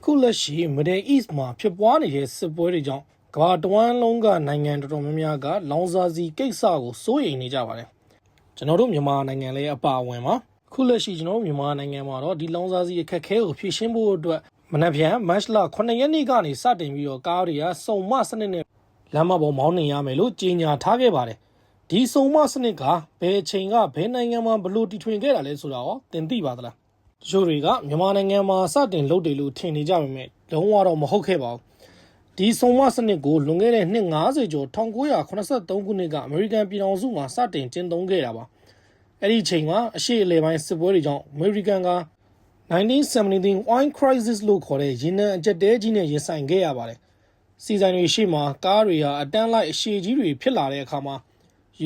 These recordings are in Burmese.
ခုလက်ရှိ Middle East မှာဖြစ်ပွားနေတဲ့စစ်ပွဲတွေကြောင့်ကမ္ဘာတဝန်းလုံးကနိုင်ငံတော်တော်များများကလောင်စာဆီကိစ္စကိုစိုးရိမ်နေကြပါတယ်ကျွန်တော်တို့မြန်မာနိုင်ငံလည်းအပါအဝင်ပါခုလက်ရှိကျွန်တော်တို့မြန်မာနိုင်ငံမှာတော့ဒီလောင်စာဆီအခက်အခဲကိုဖြေရှင်းဖို့အတွက်မနက်ဖြန်မတ်လ9ရက်နေ့ကနေစတင်ပြီးတော့ကားတွေကစုံမစနစ်နဲ့လမ်းမပေါ်မောင်းနှင်ရမယ်လို့ကြေညာထားခဲ့ပါတယ်ဒီစုံမစနစ်ကဘယ်အချိန်ကဘယ်နိုင်ငံမှာဘလို့တီထွင်ခဲ့တာလဲဆိုတာရောသင်သိပါသလားတချို့တွေကမြန်မာနိုင်ငံမှာစတင်လုပ်တယ်လို့ထင်နေကြပေမဲ့လုံးဝတော့မဟုတ်ခဲ့ပါဘူးဒီစုံမစနစ်ကိုလွန်ခဲ့တဲ့နှစ်90ကျော်1983ခုနှစ်ကအမေရိကန်ပြည်ထောင်စုမှာစတင်ကျင့်သုံးခဲ့တာပါအဲ့ဒီအချိန်မှာအရှေ့အလယ်ပိုင်းစစ်ပွဲတွေကြောင့်အမေရိကန်က1973 Oil Crisis လို့ခေါ်တဲ့ရေနံအကျပ်တဲကြီးနဲ့ရင်ဆိုင်ခဲ့ရပါတယ်စီဆိုင်တွေရှေ့မှာကားတွေဟာအတန်းလိုက်အရှည်ကြီးတွေဖြစ်လာတဲ့အခါမှာ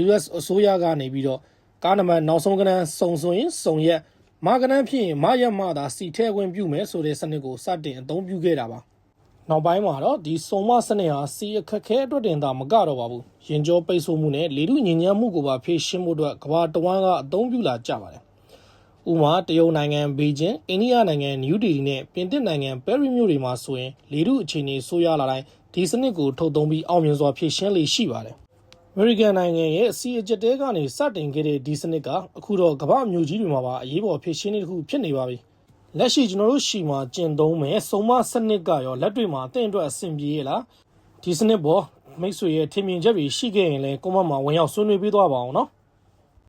US အစိုးရကနေပြီးတော့ကားနံပါတ်နောက်ဆုံးကဏ္ဍစုံဆိုရင်စုံရက်မကဏ္ဍဖြစ်ရင်မရက်မှသာစီထဲဝင်ပြုမယ်ဆိုတဲ့စနစ်ကိုစတင်အသုံးပြုခဲ့တာပါနောက်ပိုင်းမှာတော့ဒီစုံမစနစ်ဟာစီအခက်ခဲအတွက်တင်သာမကတော့ပါဘူးရင်ကျောပိတ်ဆို့မှုနဲ့လေထုညဉ့်ညမ်းမှုကိုပါဖြေရှင်းဖို့အတွက်ကမ္ဘာတဝန်းကအသုံးပြုလာကြပါတယ်ဥပမာတရုတ်နိုင်ငံဘေကျင်းအိန္ဒိယနိုင်ငံနယူးဒေလီနဲ့ပြင်သစ်နိုင်ငံပဲရီမြို့တွေမှာဆိုရင်လေထုအခြေအနေဆိုးရွားလာတိုင်းဒီစနစ်ကိုထုတ်သုံးပြီးအောင်မြင်စွာဖြေရှင်းလေရှိပါတယ်အမေရိကန်နိုင်ငံရဲ့စီအကျက်တဲကနေစတင်ခဲ့တဲ့ဒီစနစ်ကအခုတော့ကမ္ဘာမျိုးကြီးတွေမှာပါအရေးပေါ်ဖြေရှင်းနေတစ်ခုဖြစ်နေပါပြီလက်ရှိကျွန်တော်တို့ရှီမှာကျင့်သုံးမဲ့စုံမစနစ်ကရောလက်တွေ့မှာအသင့်အတွက်အဆင်ပြေရလားဒီစနစ်ပေါ်မိတ်ဆွေရဲ့ထင်မြင်ချက်တွေရှိခဲ့ရင်လည်းကွန်မန့်မှာဝင်ရောက်ဆွေးနွေးပေးသွားပါအောင်နော်